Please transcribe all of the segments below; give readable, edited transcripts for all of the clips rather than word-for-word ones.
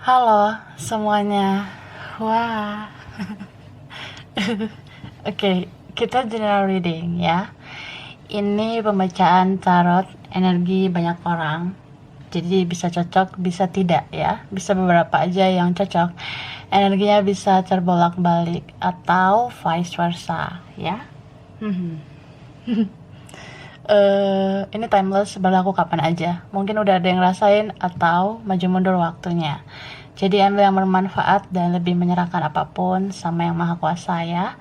Halo semuanya. Wah. Oke, kita general reading ya. Ini pembacaan tarot energi banyak orang. Jadi bisa cocok, bisa tidak ya. Bisa beberapa aja yang cocok. Energinya bisa terbolak-balik atau vice versa ya. Ini timeless, berlaku kapan aja. Mungkin udah ada yang rasain atau maju mundur waktunya. Jadi ambil yang bermanfaat dan lebih menyerahkan apapun sama yang maha kuasa ya.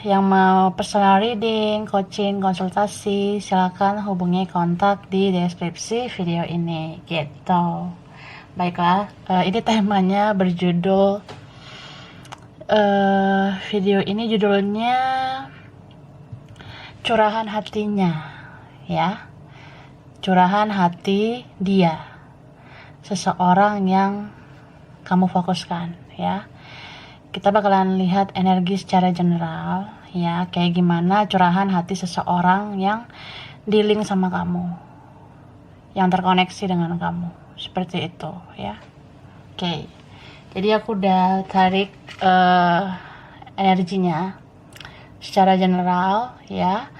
Yang mau personal reading, coaching, konsultasi, silakan hubungi kontak di deskripsi video ini gitu. Baiklah, ini temanya berjudul video ini judulnya curahan hatinya ya. Curahan hati dia, seseorang yang kamu fokuskan ya. Kita bakalan lihat energi secara general ya, kayak gimana curahan hati seseorang yang dealing sama kamu, yang terkoneksi dengan kamu, seperti itu ya. Oke, jadi aku udah tarik energinya secara general ya.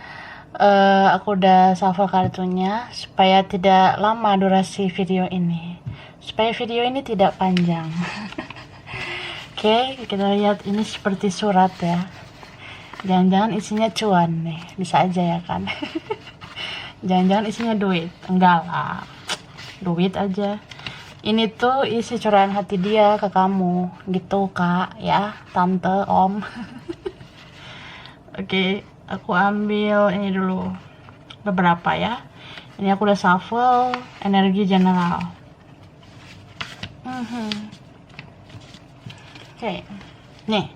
Aku udah shuffle kartunya supaya tidak lama durasi video ini, supaya video ini tidak panjang. Oke, kita lihat ini seperti surat ya. Jangan-jangan isinya cuan nih, bisa aja ya kan. Jangan-jangan isinya duit, enggak lah, duit aja. Ini tuh isi curahan hati dia ke kamu gitu kak ya, tante, om. Oke, aku ambil ini dulu beberapa ya. Ini aku udah shuffle energi general. Oke, nih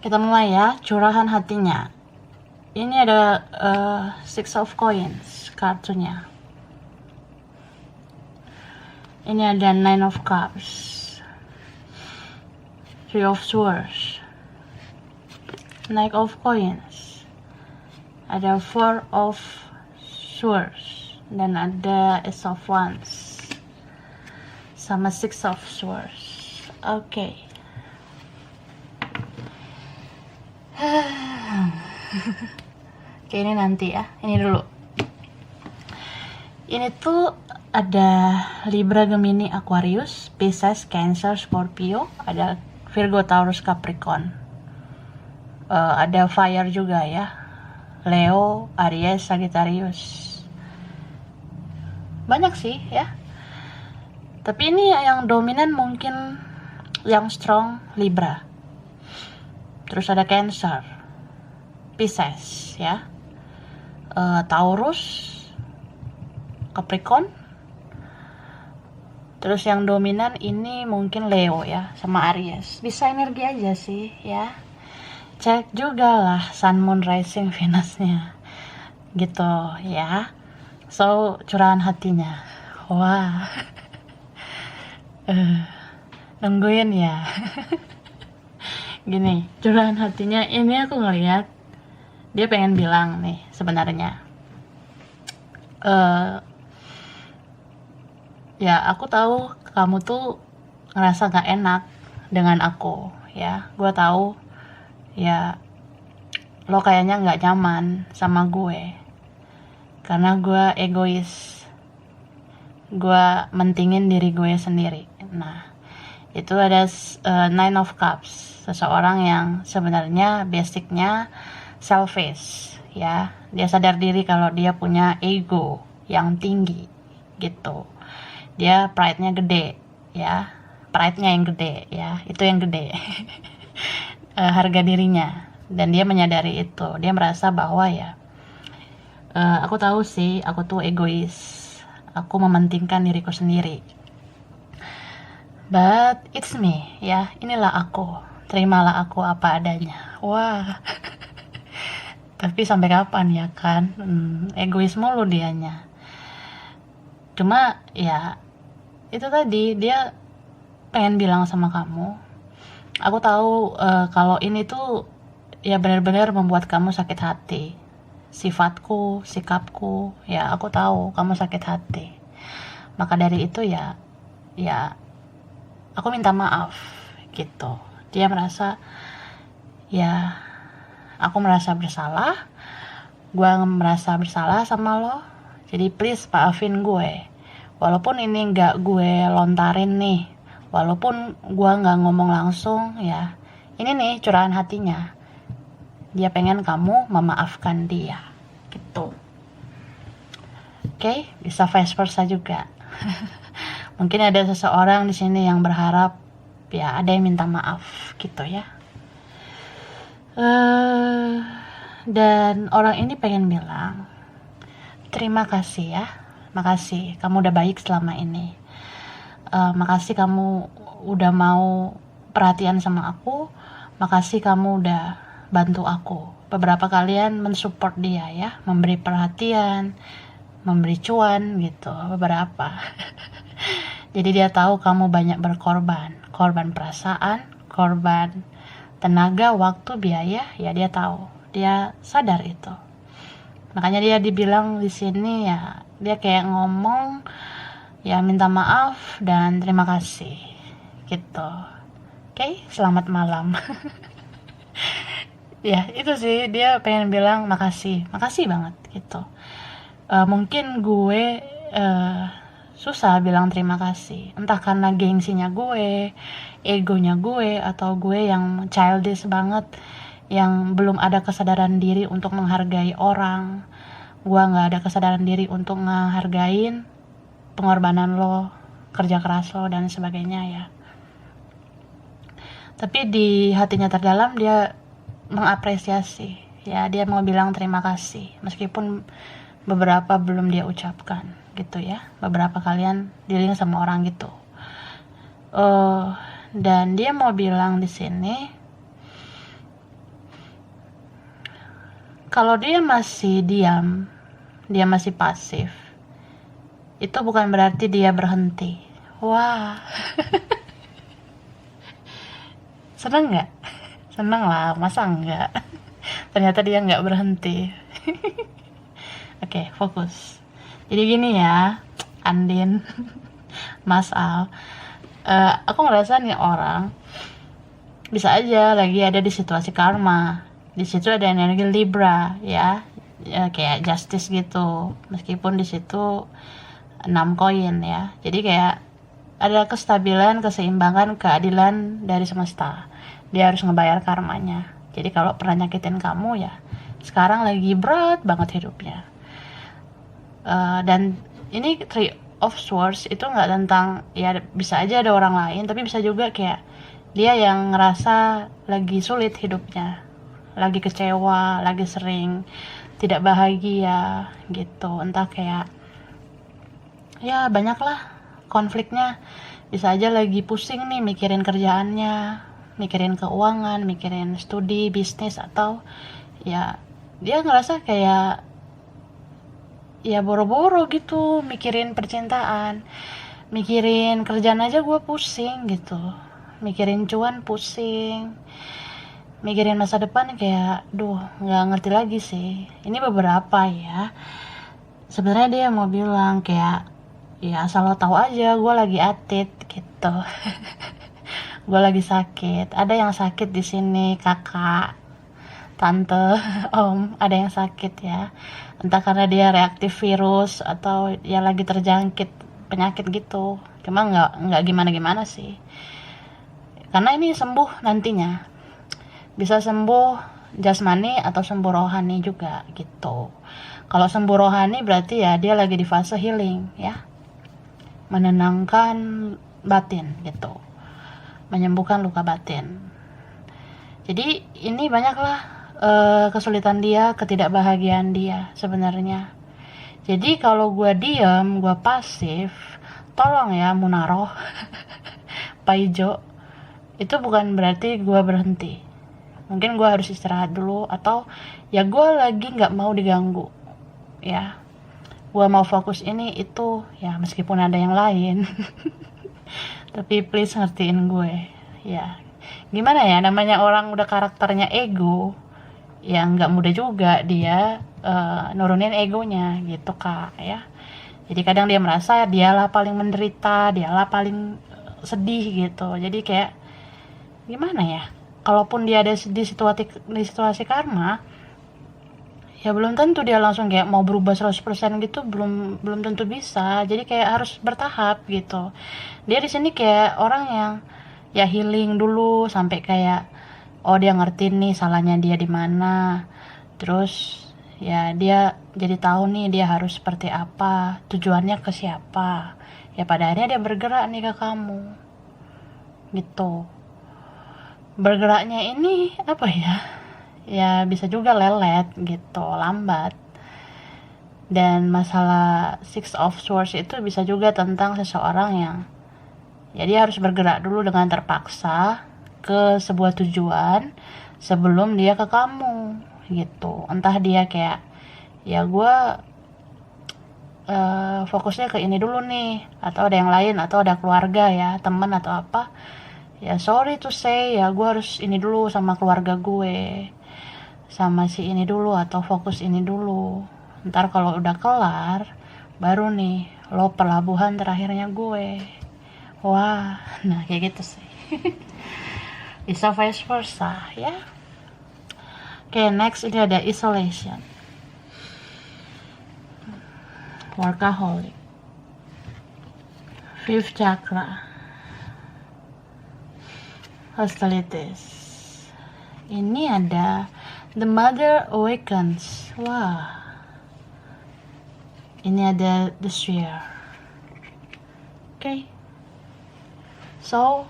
kita mulai ya, curahan hatinya. Ini ada Six of Coins kartunya. Ini ada Nine of Cups, Three of Swords, Knight of Coins, ada Four of Swords, dan ada Ace of Wands, sama Six of Swords. Oke. Oke, ini nanti ya. Ini dulu. Ini tuh ada Libra, Gemini, Aquarius, Pisces, Cancer, Scorpio, ada Virgo, Taurus, Capricorn. Ada fire juga ya, Leo, Aries, Sagittarius. Banyak sih ya, tapi ini yang dominan mungkin yang strong Libra. Terus ada Cancer, Pisces ya, Taurus, Capricorn. Terus yang dominan ini mungkin Leo ya, sama Aries. Bisa energi aja sih ya. Cek juga lah Sun, Moon, Rising, Venusnya gitu ya. So, curahan hatinya. Wah. Nungguin ya. Gini, curahan hatinya ini aku ngeliat dia pengen bilang nih sebenarnya. Ya, aku tahu kamu tuh ngerasa gak enak dengan aku ya. Gue tahu ya, lo kayaknya nggak nyaman sama gue karena gue egois, gue mentingin diri gue sendiri. Nah, itu ada Nine of Cups, seseorang yang sebenarnya basicnya selfish ya. Dia sadar diri kalau dia punya ego yang tinggi gitu. Dia pride-nya gede ya, pride-nya yang gede ya, itu yang gede. Harga dirinya, dan dia menyadari itu. Dia merasa bahwa ya, aku tahu sih aku tuh egois, aku mementingkan diriku sendiri, but it's me ya, inilah aku, terimalah aku apa adanya. Wah. Tapi sampai kapan ya kan, egois mulu dianya. Cuma ya itu tadi, dia pengen bilang sama kamu, aku tahu kalau ini tuh ya benar-benar membuat kamu sakit hati. Sifatku, sikapku, ya aku tahu kamu sakit hati. Maka dari itu ya ya aku minta maaf gitu. Dia merasa ya aku merasa bersalah, gue merasa bersalah sama lo, jadi please maafin gue. Walaupun ini nggak gue lontarin nih, walaupun gue nggak ngomong langsung ya, ini nih curahan hatinya. Dia pengen kamu memaafkan dia gitu. Oke, bisa vice versa juga. Mungkin ada seseorang di sini yang berharap ya ada yang minta maaf gitu ya. Dan orang ini pengen bilang terima kasih ya, makasih kamu udah baik selama ini. Makasih kamu udah mau perhatian sama aku, makasih kamu udah bantu aku. Beberapa kalian mensupport dia ya, memberi perhatian, memberi cuan gitu, beberapa. Jadi dia tahu kamu banyak berkorban, korban perasaan, korban tenaga, waktu, biaya, ya dia tahu, dia sadar itu. Makanya dia dibilang di sini ya, dia kayak ngomong ya minta maaf dan terima kasih gitu. Oke, selamat malam. Ya itu sih, dia pengen bilang makasih banget gitu. Mungkin gue susah bilang terima kasih, entah karena gengsinya gue, egonya gue, atau gue yang childish banget, yang belum ada kesadaran diri untuk menghargai orang. Gue nggak ada kesadaran diri untuk ngehargain pengorbanan lo, kerja keras lo, dan sebagainya ya. Tapi di hatinya terdalam dia mengapresiasi ya, dia mau bilang terima kasih meskipun beberapa belum dia ucapkan gitu ya. Beberapa kalian dealing sama orang gitu. Dan dia mau bilang di sini kalau dia masih diam, dia masih pasif, itu bukan berarti dia berhenti. Wah. Seneng nggak? Seneng lah, masa enggak? Ternyata dia nggak berhenti. Oke, fokus. Jadi gini ya, Andin, Mas Al, aku ngerasa nih orang bisa aja lagi ada di situasi karma. Di situ ada energi Libra ya, kayak justice gitu. Meskipun di situ 6 koin ya. Jadi kayak ada kestabilan, keseimbangan, keadilan dari semesta. Dia harus ngebayar karmanya. Jadi kalau pernah nyakitin kamu ya, sekarang lagi berat banget hidupnya. Dan ini Three of Swords itu nggak tentang ya bisa aja ada orang lain, tapi bisa juga kayak dia yang ngerasa lagi sulit hidupnya, lagi kecewa, lagi sering tidak bahagia gitu. Entah kayak ya banyaklah konfliknya. Bisa aja lagi pusing nih mikirin kerjaannya, mikirin keuangan, mikirin studi, bisnis, atau ya dia ngerasa kayak ya boro-boro gitu mikirin percintaan, mikirin kerjaan aja gue pusing gitu, mikirin cuan pusing, mikirin masa depan kayak duh nggak ngerti lagi sih. Ini beberapa ya, sebenarnya dia mau bilang kayak ya asal lo tahu aja gue lagi atit gitu. Gue lagi sakit, ada yang sakit di sini, kakak, tante, om, ada yang sakit ya. Entah karena dia reaktif virus atau ya lagi terjangkit penyakit gitu. Cuma nggak gimana-gimana sih. Karena ini sembuh nantinya. Bisa sembuh jasmani atau sembuh rohani juga gitu. Kalau sembuh rohani berarti ya dia lagi di fase healing ya. Menenangkan batin gitu. Menyembuhkan luka batin. Jadi ini banyaklah kesulitan dia, ketidakbahagiaan dia sebenarnya. Jadi kalau gue diam, gue pasif, tolong ya Munaroh, Paijo, itu bukan berarti gue berhenti. Mungkin gue harus istirahat dulu, atau ya gue lagi nggak mau diganggu, ya. Gue mau fokus ini itu, ya meskipun ada yang lain. Tapi please ngertiin gue, ya. Gimana ya, namanya orang udah karakternya ego, ya nggak mudah juga dia nurunin egonya gitu kak ya. Jadi kadang dia merasa dialah paling menderita, dialah paling sedih gitu. Jadi kayak gimana ya, kalaupun dia ada di situasi karma, ya belum tentu dia langsung kayak mau berubah 100% gitu, belum belum tentu bisa. Jadi kayak harus bertahap gitu. Dia di sini kayak orang yang ya healing dulu sampai kayak oh dia ngerti nih salahnya dia di mana. Terus ya dia jadi tahu nih dia harus seperti apa, tujuannya ke siapa. Ya pada akhirnya dia bergerak nih ke kamu. Gitu. Bergeraknya ini apa ya? Ya bisa juga lelet gitu, lambat. Dan masalah Six of Swords itu bisa juga tentang seseorang yang ya dia harus bergerak dulu dengan terpaksa ke sebuah tujuan sebelum dia ke kamu gitu. Entah dia kayak ya gue fokusnya ke ini dulu nih, atau ada yang lain, atau ada keluarga ya, temen atau apa, ya sorry to say ya gue harus ini dulu sama keluarga gue, sama si ini dulu, atau fokus ini dulu. Ntar kalau udah kelar baru nih lo pelabuhan terakhirnya gue. Wah, nah kayak gitu sih. Bisa vice versa ya. Oke, next ini ada isolation, workaholic, fifth chakra, hostilities. Ini ada the mother awakens. Wah, ini ada the sphere. Oke. So,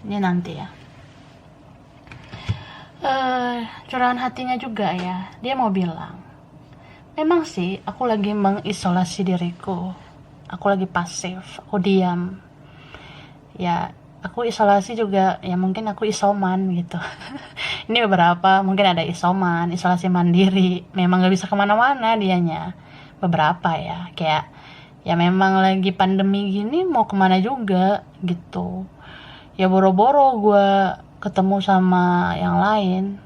ini nanti ya. Curahan hatinya juga ya. Dia mau bilang, memang sih aku lagi mengisolasi diriku. Aku lagi pasif, aku diam. Ya, aku isolasi juga, ya mungkin aku isoman gitu. Ini beberapa, mungkin ada isoman, isolasi mandiri. Memang gak bisa kemana-mana dianya. Beberapa ya, kayak ya memang lagi pandemi gini mau kemana juga gitu. Ya boro-boro gue ketemu sama yang lain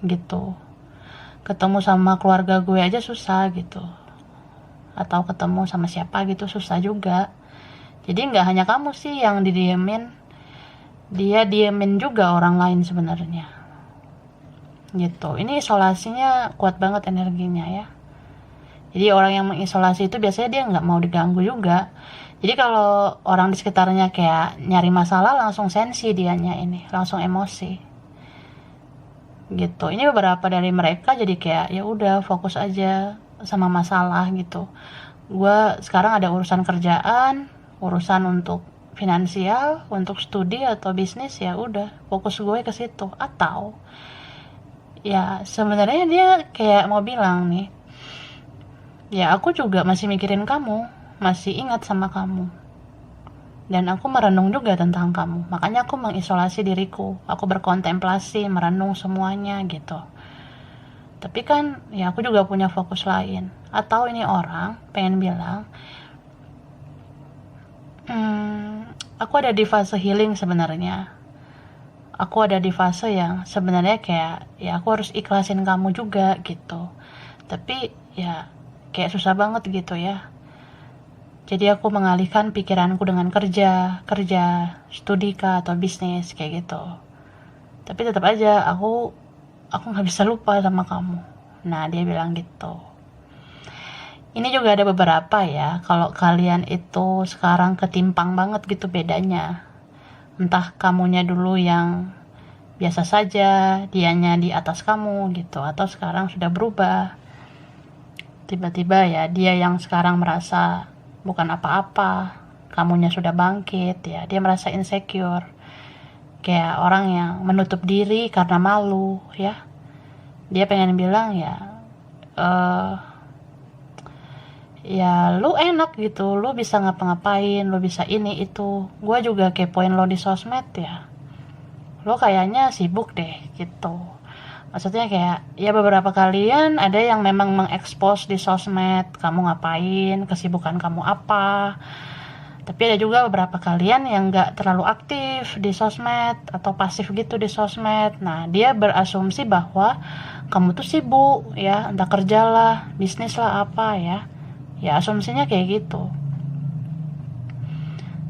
gitu, ketemu sama keluarga gue aja susah gitu, atau ketemu sama siapa gitu susah juga. Jadi nggak hanya kamu sih yang didiemin, dia diemin juga orang lain sebenarnya gitu. Ini isolasinya kuat banget energinya ya. Jadi orang yang mengisolasi itu biasanya dia nggak mau diganggu juga. Jadi kalau orang di sekitarnya kayak nyari masalah, langsung sensi dianya ini, langsung emosi. Gitu. Ini beberapa dari mereka jadi kayak ya udah fokus aja sama masalah gitu. Gue sekarang ada urusan kerjaan, urusan untuk finansial, untuk studi atau bisnis, ya udah fokus gue ke situ. Atau ya sebenarnya dia kayak mau bilang nih, ya aku juga masih mikirin kamu, masih ingat sama kamu, dan aku merenung juga tentang kamu. Makanya aku mengisolasi diriku, aku berkontemplasi, merenung semuanya gitu. Tapi kan ya aku juga punya fokus lain. Atau ini orang pengen bilang, aku ada di fase healing sebenarnya. Aku ada di fase yang sebenarnya kayak ya aku harus ikhlasin kamu juga gitu. Tapi ya kayak susah banget gitu ya. Jadi aku mengalihkan pikiranku dengan kerja, studi kah atau bisnis kayak gitu. Tapi tetap aja aku nggak bisa lupa sama kamu. Nah dia bilang gitu. Ini juga ada beberapa ya. Kalau kalian itu sekarang ketimpang banget gitu bedanya. Entah kamunya dulu yang biasa saja, dianya di atas kamu gitu, atau sekarang sudah berubah. Tiba-tiba ya dia yang sekarang merasa bukan apa-apa, kamunya sudah bangkit ya, dia merasa insecure. Kayak orang yang menutup diri karena malu ya. Dia pengen bilang ya lu enak gitu, lu bisa ngapa-ngapain, lu bisa ini itu. Gue juga kepoin lo di sosmed ya, lo kayaknya sibuk deh gitu. Maksudnya kayak ya beberapa kalian ada yang memang mengekspos di sosmed kamu ngapain, kesibukan kamu apa. Tapi ada juga beberapa kalian yang gak terlalu aktif di sosmed atau pasif gitu di sosmed. Nah dia berasumsi bahwa kamu tuh sibuk ya, entah kerja lah, bisnis lah apa ya. Ya asumsinya kayak gitu.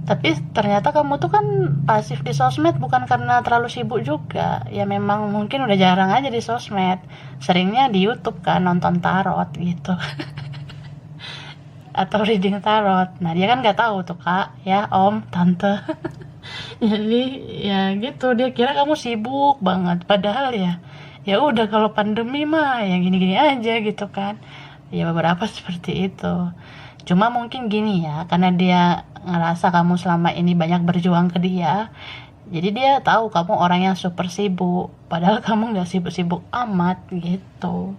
Tapi ternyata kamu tuh kan pasif di sosmed bukan karena terlalu sibuk juga. Ya memang mungkin udah jarang aja di sosmed. Seringnya di YouTube kan nonton tarot gitu. Atau reading tarot. Nah dia kan nggak tahu tuh kak, ya om, tante. Jadi ya gitu, dia kira kamu sibuk banget. Padahal ya udah kalau pandemi mah ya gini-gini aja gitu kan. Ya beberapa seperti itu. Cuma mungkin gini ya, karena dia ngerasa kamu selama ini banyak berjuang ke dia, jadi dia tahu kamu orang yang super sibuk, padahal kamu nggak sibuk-sibuk amat gitu.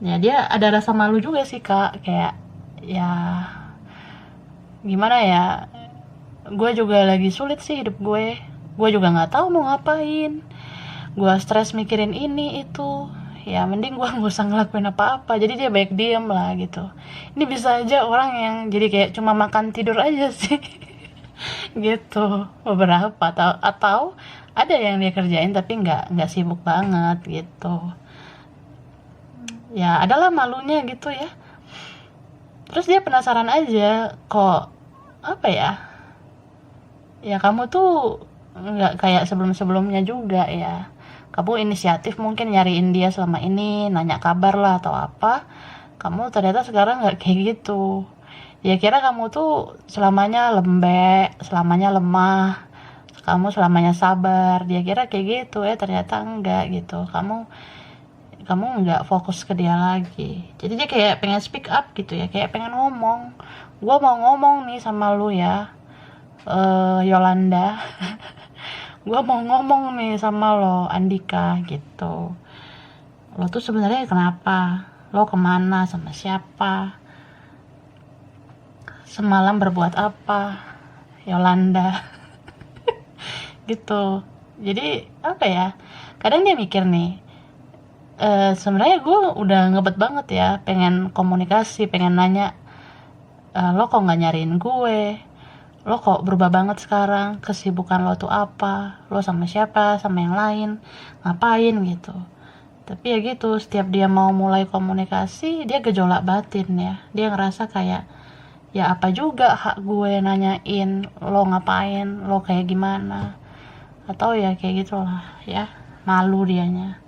Ya dia ada rasa malu juga sih kak, kayak ya gimana ya, gue juga lagi sulit sih hidup gue juga nggak tahu mau ngapain, gue stres mikirin ini itu, ya mending gue nggak usah ngelakuin apa-apa, jadi dia baik diem lah gitu. Ini bisa aja orang yang jadi kayak cuma makan tidur aja sih. Gitu beberapa, atau ada yang dia kerjain tapi nggak sibuk banget gitu. Ya adalah malunya gitu ya. Terus dia penasaran aja, kok apa ya, ya kamu tuh nggak kayak sebelum-sebelumnya juga ya. Kamu inisiatif mungkin nyariin dia selama ini, nanya kabar lah atau apa. Kamu ternyata sekarang nggak kayak gitu. Ya kira kamu tuh selamanya lembek, selamanya lemah, kamu selamanya sabar. Dia kira kayak gitu ya, ternyata enggak gitu. Kamu nggak fokus ke dia lagi. Jadi dia kayak pengen speak up gitu ya, kayak pengen ngomong. Gua mau ngomong nih sama lu ya, Yolanda. Gua mau ngomong nih sama lo, Andika gitu. Lo tuh sebenarnya kenapa? Lo kemana, sama siapa? Semalam berbuat apa, Yolanda? Gitu. Jadi apa ya? Kadang dia mikir nih, sebenarnya gue udah ngebet banget ya, pengen komunikasi, pengen nanya, lo kok nggak nyariin gue? Lo kok berubah banget sekarang? Kesibukan lo tuh apa? Lo sama siapa? Sama yang lain? Ngapain gitu? Tapi ya gitu, setiap dia mau mulai komunikasi, dia gejolak batin ya. Dia ngerasa kayak, ya apa juga hak gue nanyain lo ngapain, lo kayak gimana, atau ya kayak gitulah ya, malu dianya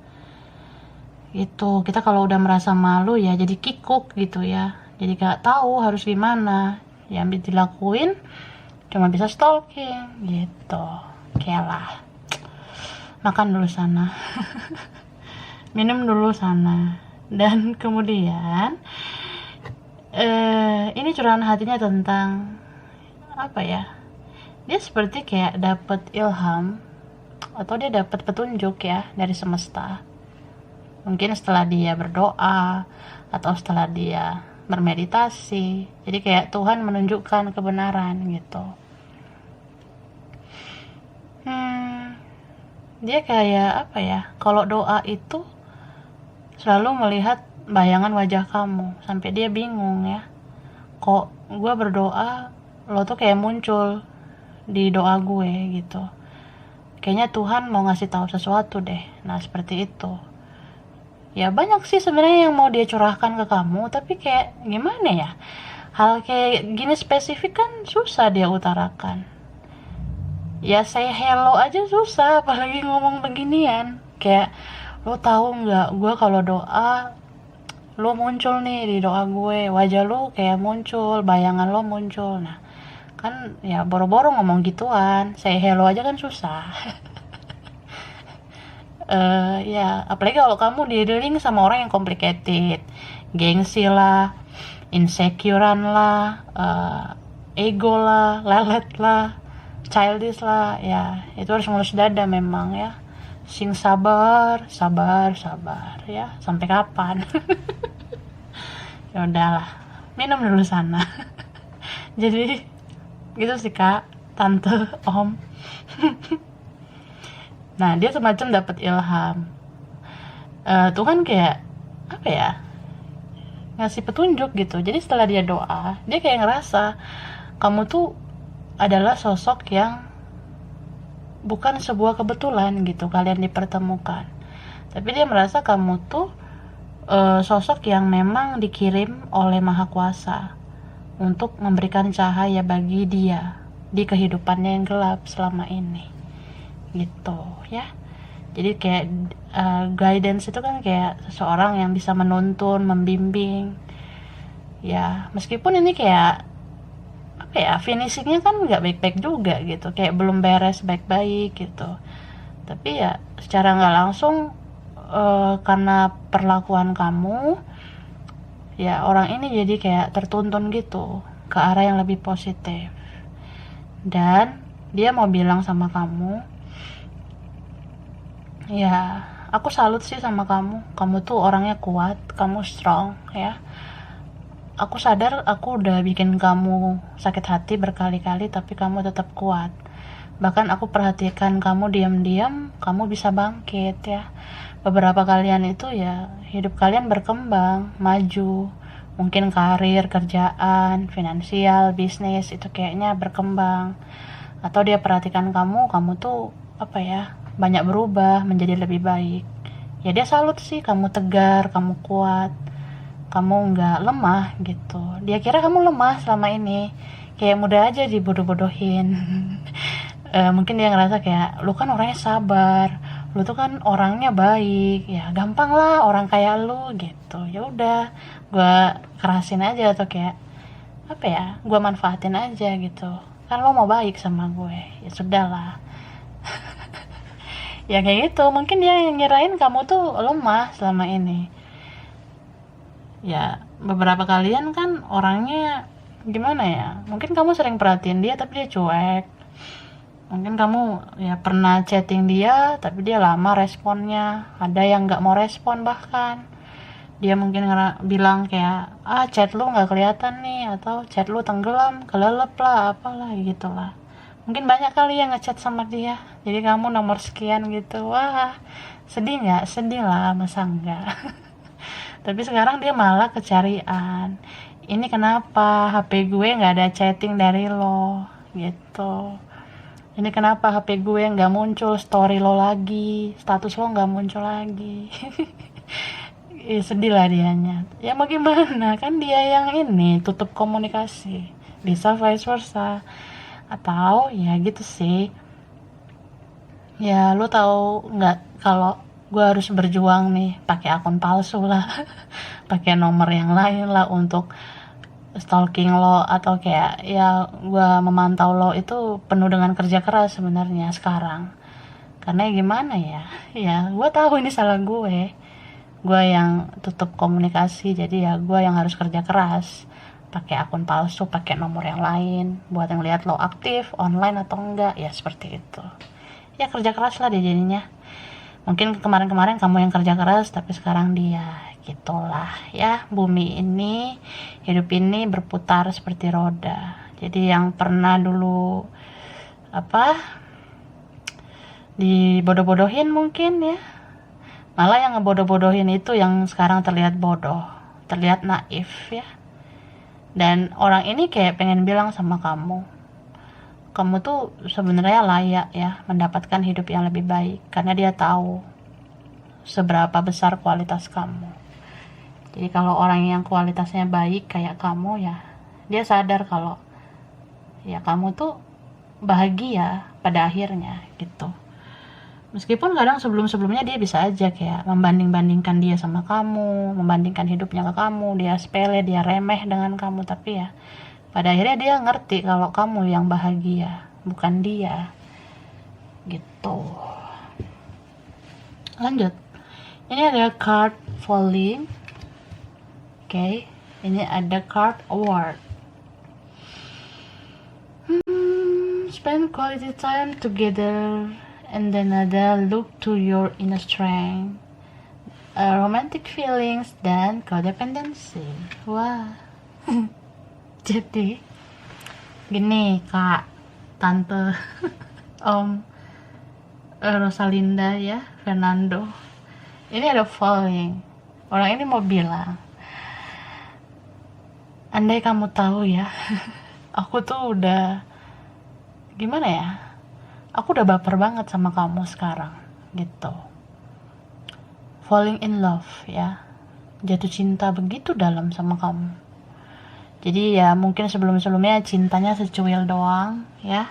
gitu. Kita kalau udah merasa malu ya jadi kikuk gitu ya, jadi gak tahu harus gimana, yang dilakuin cuma bisa stalking gitu. Kayalah, makan dulu sana. Minum dulu sana. Dan kemudian ini curahan hatinya tentang apa ya, dia seperti kayak dapat ilham atau dia dapat petunjuk ya dari semesta. Mungkin setelah dia berdoa atau setelah dia bermeditasi, jadi kayak Tuhan menunjukkan kebenaran gitu. Dia kayak apa ya, kalau doa itu selalu melihat bayangan wajah kamu sampai dia bingung ya, kok gue berdoa lo tuh kayak muncul di doa gue gitu. Kayaknya Tuhan mau ngasih tahu sesuatu deh. Nah seperti itu. Ya banyak sih sebenarnya yang mau dia curahkan ke kamu, tapi kayak gimana ya? Hal kayak gini spesifik kan susah dia utarakan. Ya say hello aja susah, apalagi ngomong beginian. Kayak lo tahu nggak, gue kalau doa lo muncul nih di doa gue, wajah lo kayak muncul, bayangan lo muncul. Nah kan ya boro-boro ngomong gituan, say hello aja kan susah. Ya apalagi kalau kamu dealing sama orang yang complicated, gengsi lah, insecurean lah, ego lah, lelet lah, childish lah, ya itu harus ngurus dada memang ya. Sing sabar ya, sampai kapan? Ya udahlah, minum dulu sana. Jadi gitu sih kak, tante, om. Nah dia semacam dapat ilham. Tuhan kayak apa ya, ngasih petunjuk gitu. Jadi setelah dia doa, dia kayak ngerasa kamu tuh adalah sosok yang bukan sebuah kebetulan gitu kalian dipertemukan, tapi dia merasa kamu tuh sosok yang memang dikirim oleh Maha Kuasa untuk memberikan cahaya bagi dia di kehidupannya yang gelap selama ini, gitu ya. Jadi kayak guidance itu kan kayak seseorang yang bisa menuntun, membimbing ya, meskipun ini kayak apa ya, finishingnya kan nggak baik-baik juga gitu, kayak belum beres baik-baik gitu. Tapi ya secara nggak langsung karena perlakuan kamu ya, orang ini jadi kayak tertuntun gitu ke arah yang lebih positif. Dan dia mau bilang sama kamu, ya aku salut sih sama kamu tuh orangnya kuat, kamu strong ya. Aku sadar aku udah bikin kamu sakit hati berkali-kali, tapi kamu tetap kuat. Bahkan aku perhatikan kamu diam-diam, kamu bisa bangkit ya. Beberapa kalian itu ya, hidup kalian berkembang, maju. Mungkin karir, kerjaan, finansial, bisnis, itu kayaknya berkembang. Atau dia perhatikan kamu tuh apa ya, banyak berubah menjadi lebih baik. Ya dia salut sih, kamu tegar, kamu kuat, kamu nggak lemah gitu. Dia kira kamu lemah selama ini, kayak mudah aja dibodoh-bodohin. Mungkin dia ngerasa kayak lu kan orangnya sabar, lu tuh kan orangnya baik, ya gampang lah orang kayak lu gitu. Ya udah, gue kerasin aja, atau kayak apa ya, gue manfaatin aja gitu. Kan lo mau baik sama gue, ya sudahlah. Ya kayak gitu, mungkin dia yang ngirain kamu tuh lemah selama ini. Ya beberapa kalian kan orangnya gimana ya, mungkin kamu sering perhatiin dia tapi dia cuek. Mungkin kamu ya pernah chatting dia tapi dia lama responnya, ada yang nggak mau respon, bahkan dia mungkin bilang kayak chat lu nggak kelihatan nih, atau chat lu tenggelam, kelelep lah, apalah gitulah. Mungkin banyak kali yang ngechat sama dia, jadi kamu nomor sekian gitu. Wah, sedih nggak? Sedih lah, masa enggak. Tapi sekarang dia malah kecarian, ini kenapa HP gue nggak ada chatting dari lo gitu, ini kenapa HP gue nggak muncul story lo lagi, status lo nggak muncul lagi. Sedih lah dianya. Ya mau gimana, kan dia yang ini tutup komunikasi, bisa vice versa. Atau ya gitu sih, ya lu tahu nggak kalau gue harus berjuang nih pakai akun palsu lah. Pakai nomor yang lain lah untuk stalking lo, atau kayak ya gue memantau lo itu penuh dengan kerja keras sebenarnya sekarang. Karena gimana ya gue tahu ini salah gue yang tutup komunikasi, jadi ya gue yang harus kerja keras pakai akun palsu, pakai nomor yang lain buat yang lihat lo aktif online atau enggak, ya seperti itu. Ya kerja keras lah dia jadinya. Mungkin kemarin-kemarin kamu yang kerja keras, tapi sekarang dia, gitulah ya. Bumi ini, hidup ini berputar seperti roda. Jadi yang pernah dulu dibodoh-bodohin mungkin ya, malah yang ngebodoh-bodohin itu yang sekarang terlihat bodoh, terlihat naif ya. Dan orang ini kayak pengen bilang sama kamu tuh sebenarnya layak ya mendapatkan hidup yang lebih baik, karena dia tahu seberapa besar kualitas kamu. Jadi kalau orang yang kualitasnya baik kayak kamu ya, dia sadar kalau ya kamu tuh bahagia pada akhirnya gitu. Meskipun kadang sebelum-sebelumnya dia bisa aja kayak membanding-bandingkan dia sama kamu, membandingkan hidupnya ke kamu, dia sepele, dia remeh dengan kamu, tapi ya pada akhirnya dia ngerti kalau kamu yang bahagia, bukan dia. Gitu. Lanjut. Ini ada card falling. Oke. Ini ada card award. Spend quality time together, and then ada look to your inner strength, romantic feelings, dan codependency. Wah. Jadi gini kak, tante, om, Rosalinda ya, Fernando, ini ada falling. Orang ini mau bilang, andai kamu tahu ya, aku tuh udah gimana ya, aku udah baper banget sama kamu sekarang gitu. Falling in love ya, jatuh cinta begitu dalam sama kamu. Jadi ya mungkin sebelum-sebelumnya cintanya secuil doang ya.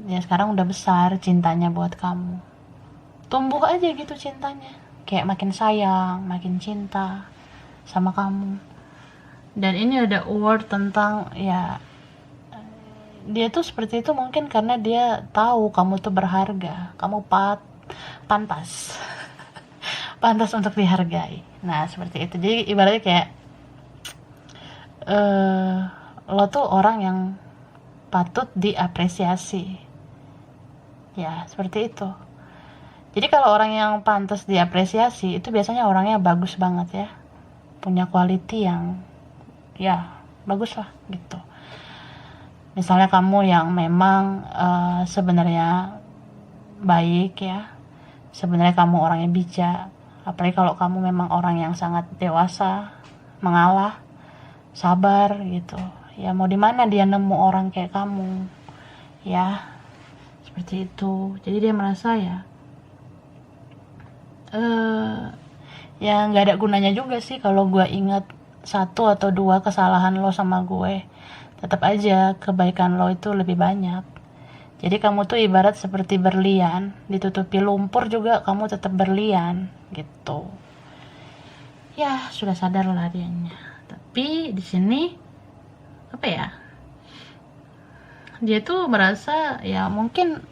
Ya sekarang udah besar cintanya buat kamu. Tumbuh aja gitu cintanya. Kayak makin sayang, makin cinta sama kamu. Dan ini ada award tentang ya dia tuh seperti itu mungkin karena dia tahu kamu tuh berharga, kamu pantas pantas untuk dihargai. Nah seperti itu, jadi ibaratnya kayak lo tuh orang yang patut diapresiasi ya, seperti itu. Jadi kalau orang yang pantas diapresiasi itu biasanya orangnya bagus banget ya, punya quality yang ya bagus lah gitu. Misalnya kamu yang memang sebenarnya baik ya, sebenarnya kamu orang yang bijak, apalagi kalau kamu memang orang yang sangat dewasa, mengalah, sabar gitu ya, mau dimana dia nemu orang kayak kamu ya, seperti itu. Jadi dia merasa ya ya nggak ada gunanya juga sih kalau gue ingat 1 atau 2 kesalahan lo sama gue, tetap aja kebaikan lo itu lebih banyak. Jadi kamu tuh ibarat seperti berlian, ditutupi lumpur juga kamu tetap berlian gitu. Ya sudah sadar lah dianya. Tapi di sini apa ya? Dia tuh merasa ya mungkin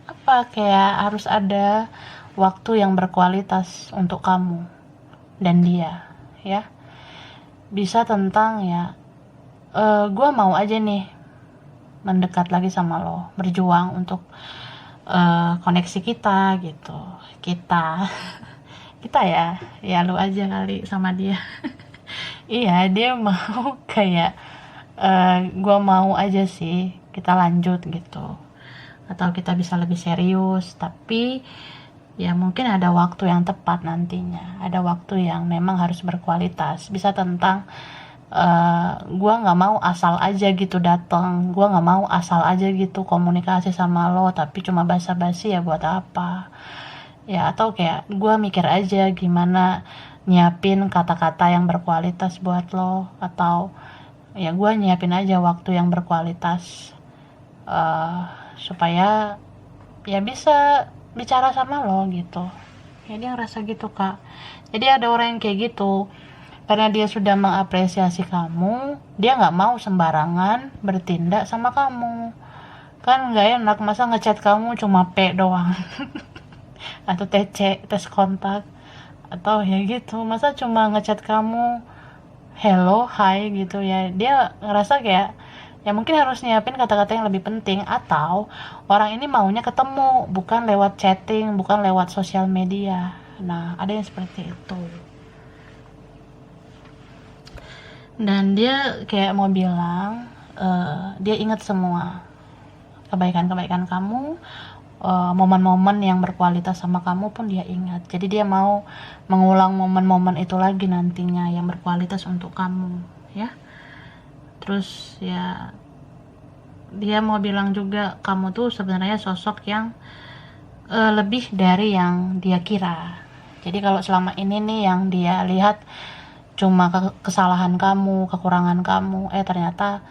apa kayak harus ada waktu yang berkualitas untuk kamu dan dia ya. Bisa tentang ya gue mau aja nih mendekat lagi sama lo, berjuang untuk koneksi kita gitu. Kita ya lu aja kali sama dia. Iya dia mau kayak gue mau aja sih kita lanjut gitu, atau kita bisa lebih serius, tapi ya mungkin ada waktu yang tepat nantinya, ada waktu yang memang harus berkualitas. Bisa tentang gue nggak mau asal aja gitu datang, gue nggak mau asal aja gitu komunikasi sama lo tapi cuma basa-basi, ya buat apa ya. Atau kayak gue mikir aja gimana nyiapin kata-kata yang berkualitas buat lo, atau ya gue nyiapin aja waktu yang berkualitas supaya ya bisa bicara sama lo gitu ya. Dia ngerasa gitu kak. Jadi ada orang yang kayak gitu, karena dia sudah mengapresiasi kamu, dia nggak mau sembarangan bertindak sama kamu. Kan nggak enak masa ngechat kamu cuma P doang atau TC, tes kontak, atau ya gitu. Masa cuma ngechat kamu hello, hi gitu ya. Dia ngerasa kayak ya mungkin harus nyiapin kata-kata yang lebih penting, atau orang ini maunya ketemu, bukan lewat chatting, bukan lewat sosial media. Nah ada yang seperti itu. Dan dia kayak mau bilang dia ingat semua kebaikan-kebaikan kamu, momen-momen yang berkualitas sama kamu pun dia ingat. Jadi dia mau mengulang momen-momen itu lagi nantinya yang berkualitas untuk kamu ya. Terus ya dia mau bilang juga kamu tuh sebenarnya sosok yang lebih dari yang dia kira. Jadi kalau selama ini nih yang dia lihat cuma kesalahan kamu, kekurangan kamu, ternyata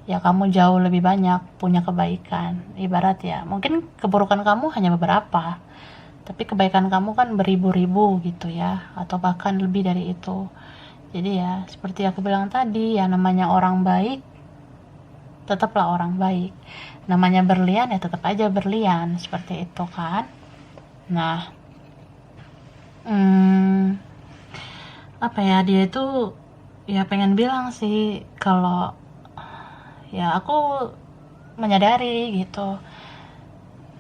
ya kamu jauh lebih banyak punya kebaikan. Ibarat ya mungkin keburukan kamu hanya beberapa, tapi kebaikan kamu kan beribu-ribu gitu ya, atau bahkan lebih dari itu. Jadi ya seperti aku bilang tadi, ya namanya orang baik tetaplah orang baik, namanya berlian ya tetap aja berlian, seperti itu kan. Nah apa ya, dia itu ya pengen bilang sih kalau ya aku menyadari gitu,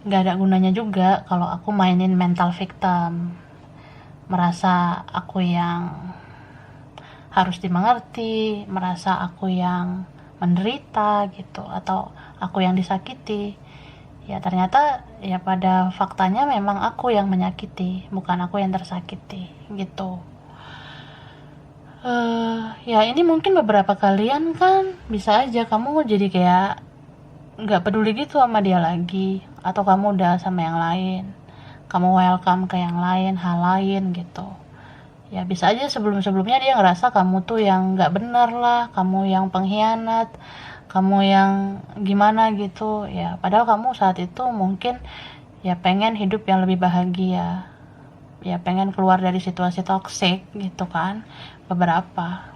nggak ada gunanya juga kalau aku mainin mental victim, merasa aku yang harus dimengerti, merasa aku yang menderita gitu, atau aku yang disakiti. Ya ternyata ya pada faktanya memang aku yang menyakiti, bukan aku yang tersakiti gitu. Ya ini mungkin beberapa kalian kan bisa aja kamu jadi kayak nggak peduli gitu sama dia lagi, atau kamu udah sama yang lain, kamu welcome ke yang lain, hal lain gitu Ya bisa aja sebelum-sebelumnya dia ngerasa kamu tuh yang nggak bener lah, kamu yang pengkhianat, kamu yang gimana gitu ya, padahal kamu saat itu mungkin ya pengen hidup yang lebih bahagia, ya pengen keluar dari situasi toksik gitu kan, beberapa.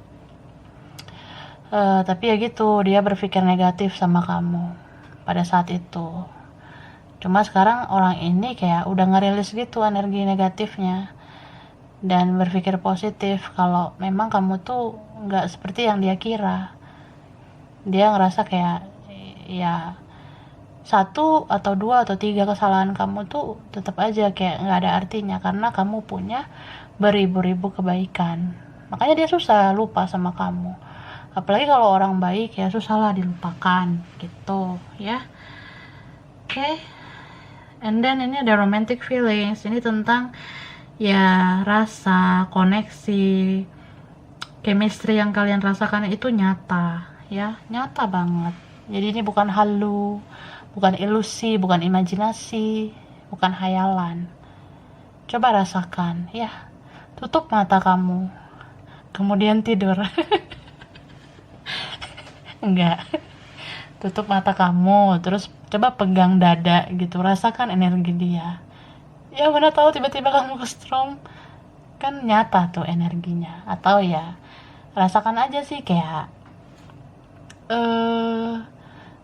Tapi ya gitu, dia berpikir negatif sama kamu pada saat itu. Cuma sekarang orang ini kayak udah ngerilis gitu energi negatifnya dan berpikir positif kalau memang kamu tuh nggak seperti yang dia kira. Dia ngerasa kayak ya satu atau dua atau tiga kesalahan kamu tuh tetap aja kayak nggak ada artinya karena kamu punya beribu-ribu kebaikan. Makanya dia susah lupa sama kamu. Apalagi kalau orang baik ya susah lah dilupakan gitu ya. Oke. And then ini ada romantic feelings. Ini tentang ya rasa, koneksi, chemistry yang kalian rasakan itu nyata ya, nyata banget. Jadi ini bukan halu, bukan ilusi, bukan imajinasi, bukan hayalan. Coba rasakan ya. Tutup mata kamu, kemudian tidur. Enggak, tutup mata kamu terus coba pegang dada gitu, rasakan energi dia. Ya mana tahu tiba-tiba kamu kesetrum, kan nyata tuh energinya. Atau ya rasakan aja sih kayak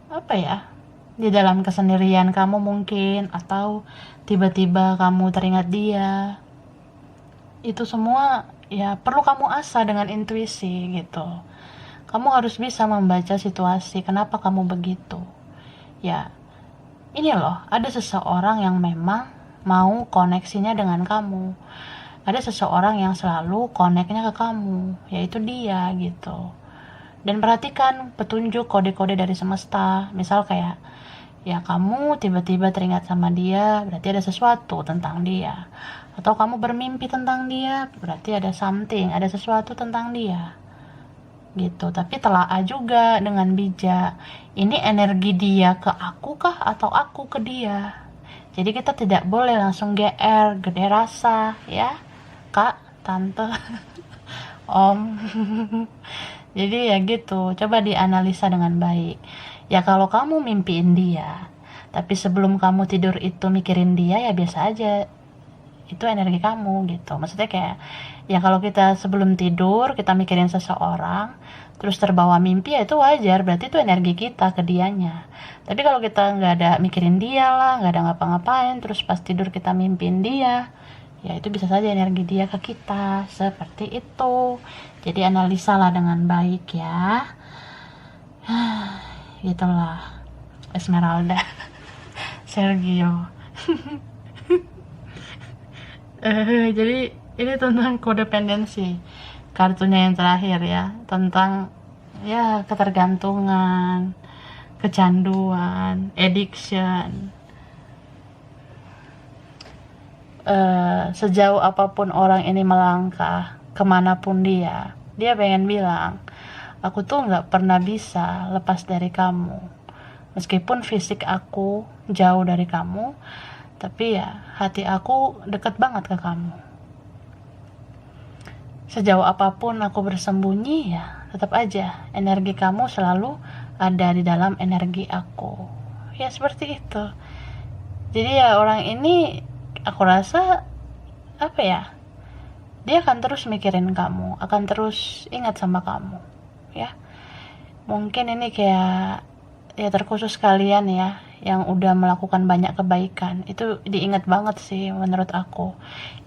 apa ya, di dalam kesendirian kamu mungkin, atau tiba-tiba kamu teringat dia. Itu semua ya perlu kamu asah dengan intuisi gitu. Kamu harus bisa membaca situasi kenapa kamu begitu ya. Ini loh, ada seseorang yang memang mau koneksinya dengan kamu, ada seseorang yang selalu koneknya ke kamu, yaitu dia gitu. Dan perhatikan petunjuk kode-kode dari semesta. Misal kayak ya kamu tiba-tiba teringat sama dia, berarti ada sesuatu tentang dia. Atau kamu bermimpi tentang dia, berarti ada something, ada sesuatu tentang dia gitu. Tapi telaah juga dengan bijak, ini energi dia ke aku kah atau aku ke dia. Jadi kita tidak boleh langsung GR, gede rasa ya kak, tante, om. Jadi ya gitu, coba dianalisa dengan baik ya. Kalau kamu mimpiin dia tapi sebelum kamu tidur itu mikirin dia, ya biasa aja, itu energi kamu gitu. Maksudnya kayak ya kalau kita sebelum tidur kita mikirin seseorang terus terbawa mimpi, ya itu wajar, berarti itu energi kita ke dianya. Tapi kalau kita nggak ada mikirin dia lah, nggak ada ngapa-ngapain, terus pas tidur kita mimpin dia, ya itu bisa saja energi dia ke kita, seperti itu. Jadi analisa lah dengan baik ya. Gitulah Esmeralda. Sergio. Jadi ini tentang kodependensi, kartunya yang terakhir ya, tentang ya ketergantungan, kecanduan, addiction. Sejauh apapun orang ini melangkah kemanapun dia pengen bilang, aku tuh nggak pernah bisa lepas dari kamu, meskipun fisik aku jauh dari kamu, tapi ya hati aku deket banget ke kamu. Sejauh apapun aku bersembunyi, ya tetap aja energi kamu selalu ada di dalam energi aku. Ya seperti itu. Jadi ya orang ini aku rasa apa ya, dia akan terus mikirin kamu, akan terus ingat sama kamu ya. Mungkin ini kayak ya terkhusus kalian ya yang udah melakukan banyak kebaikan, itu diingat banget sih menurut aku.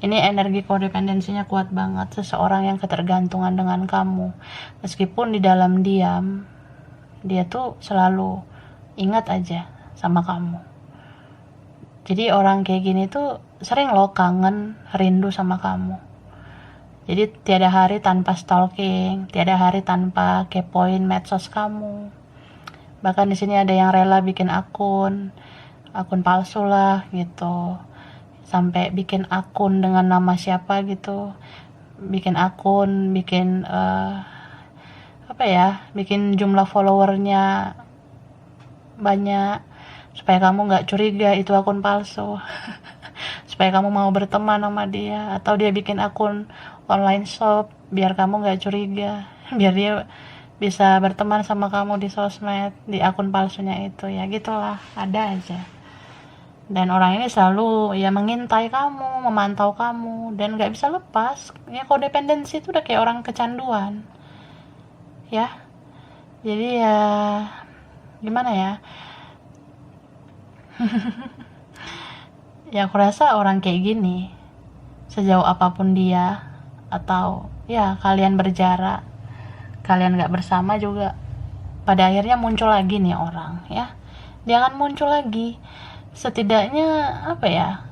Ini energi kodependensinya kuat banget, seseorang yang ketergantungan dengan kamu, meskipun di dalam diam dia tuh selalu ingat aja sama kamu. Jadi orang kayak gini tuh sering loh kangen, rindu sama kamu. Jadi tiada hari tanpa stalking, tiada hari tanpa kepoin medsos kamu. Bahkan di sini ada yang rela bikin akun palsu lah gitu, sampai bikin akun dengan nama siapa gitu, bikin akun, bikin apa ya, bikin jumlah followernya banyak supaya kamu nggak curiga itu akun palsu. Supaya kamu mau berteman sama dia. Atau dia bikin akun online shop biar kamu nggak curiga, biar dia bisa berteman sama kamu di sosmed, di akun palsunya itu. Ya gitulah, ada aja. Dan orang ini selalu ya mengintai kamu, memantau kamu, dan nggak bisa lepas. Ya kodependensi itu udah kayak orang kecanduan, ya. Jadi ya gimana ya? Ya aku rasa orang kayak gini, sejauh apapun dia, atau ya kalian berjarak, kalian nggak bersama juga, pada akhirnya muncul lagi nih orang, ya. Dia akan muncul lagi. Setidaknya apa ya?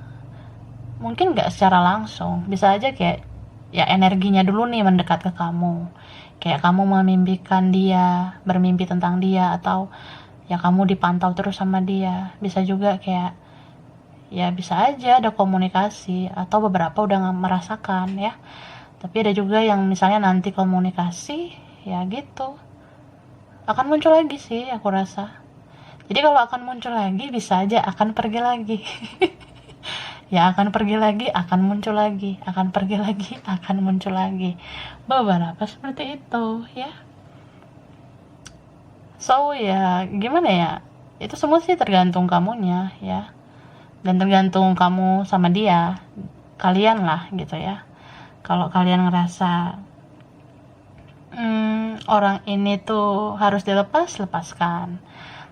Mungkin nggak secara langsung, bisa aja kayak ya energinya dulu nih mendekat ke kamu, kayak kamu memimpikan dia, bermimpi tentang dia, atau ya kamu dipantau terus sama dia. Bisa juga kayak ya bisa aja ada komunikasi, atau beberapa udah nggak merasakan, ya. Tapi ada juga yang misalnya nanti komunikasi, ya gitu, akan muncul lagi sih aku rasa. Jadi kalau akan muncul lagi, bisa aja akan pergi lagi. Ya akan pergi lagi, akan muncul lagi, akan pergi lagi, akan muncul lagi. Beberapa seperti itu, ya. So ya gimana ya, itu semua sih tergantung kamunya, ya. Dan tergantung kamu sama dia, kalian lah gitu ya. Kalau kalian ngerasa orang ini tuh harus dilepas, lepaskan.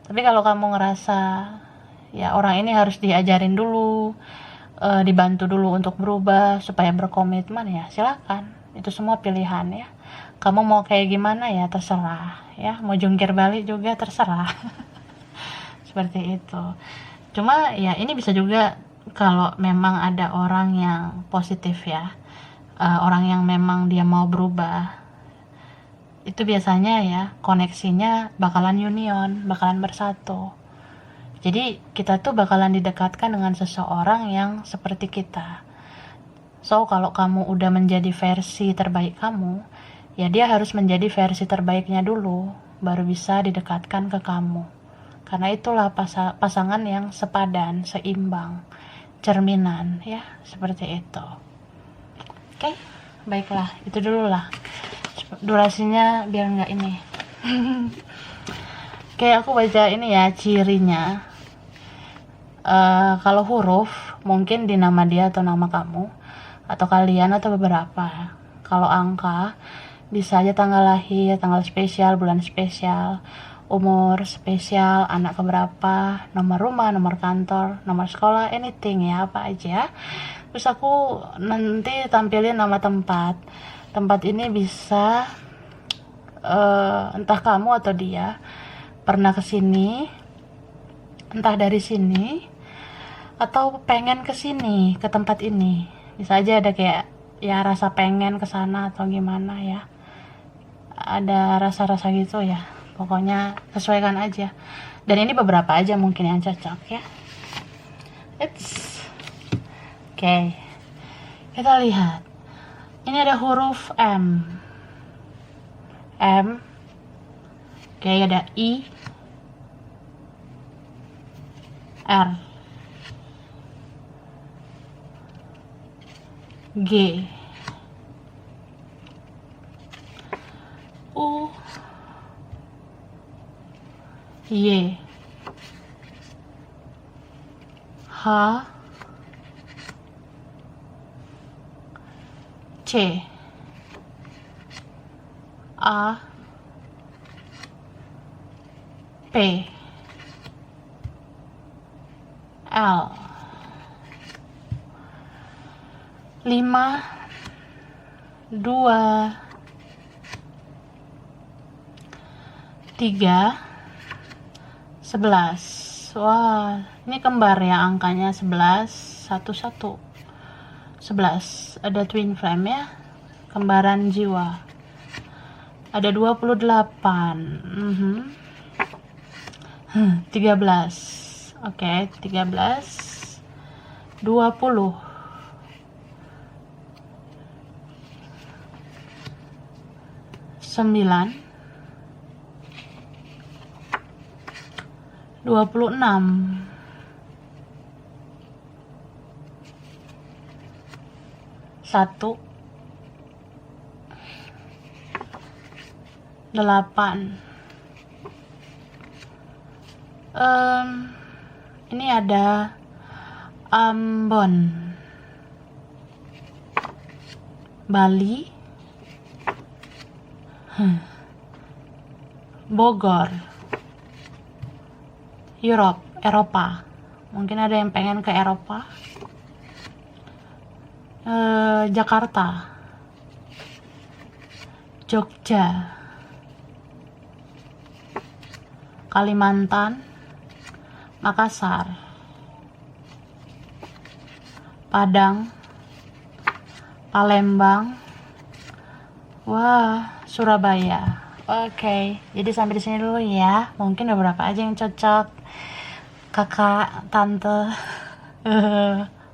Tapi kalau kamu ngerasa ya orang ini harus diajarin dulu, dibantu dulu untuk berubah supaya berkomitmen, ya silakan. Itu semua pilihan, ya. Kamu mau kayak gimana ya terserah, ya. Mau jungkir balik juga terserah. Seperti itu. Cuma ya ini bisa juga kalau memang ada orang yang positif, ya. Orang yang memang dia mau berubah, itu biasanya ya koneksinya bakalan union, bakalan bersatu. Jadi kita tuh bakalan didekatkan dengan seseorang yang seperti kita. So kalau kamu udah menjadi versi terbaik kamu, ya dia harus menjadi versi terbaiknya dulu, baru bisa didekatkan ke kamu. Karena itulah pasangan yang sepadan, seimbang, cerminan, ya seperti itu. Oke, baiklah, itu dulu lah. Durasinya biar nggak ini. Oke, aku baca ini ya cirinya. Kalau huruf mungkin di nama dia atau nama kamu atau kalian atau beberapa. Kalau angka bisa aja tanggal lahir, tanggal spesial, bulan spesial, umur spesial, anak keberapa, nomor rumah, nomor kantor, nomor sekolah, anything ya, apa aja. Terus aku nanti tampilin nama tempat. Tempat ini bisa entah kamu atau dia pernah kesini, entah dari sini atau pengen kesini, ke tempat ini. Bisa aja ada kayak ya rasa pengen kesana atau gimana, ya. Ada rasa-rasa gitu ya. Pokoknya sesuaikan aja. Dan ini beberapa aja mungkin yang cocok, ya. Oke. Kita lihat. Ini ada huruf M. M. Oke, ada I, R, G, U, Y, H, C, A, P, L. 5, 2, 3, 11. Wah, ini kembar ya angkanya 11, 1, 1. 11. Ada twin flame, ya. Kembaran jiwa. Ada 28. 13. Oke, 13. 20. 9. 26. 1. 8. Ini ada Ambon, Bali, Bogor, Eropa. Mungkin ada yang pengen ke Eropa. Jakarta, Jogja, Kalimantan, Makassar, Padang, Palembang, wah, Surabaya. Oke, jadi sampai di sini dulu ya. Mungkin beberapa aja yang cocok, kakak, tante,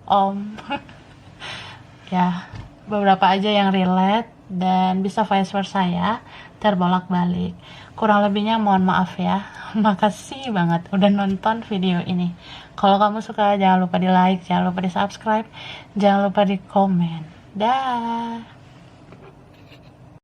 om. Ya, beberapa aja yang relate dan bisa vice versa ya, terbolak-balik. Kurang lebihnya mohon maaf ya. Makasih banget udah nonton video ini. Kalau kamu suka, jangan lupa di like, jangan lupa di subscribe, jangan lupa di komen. Dah.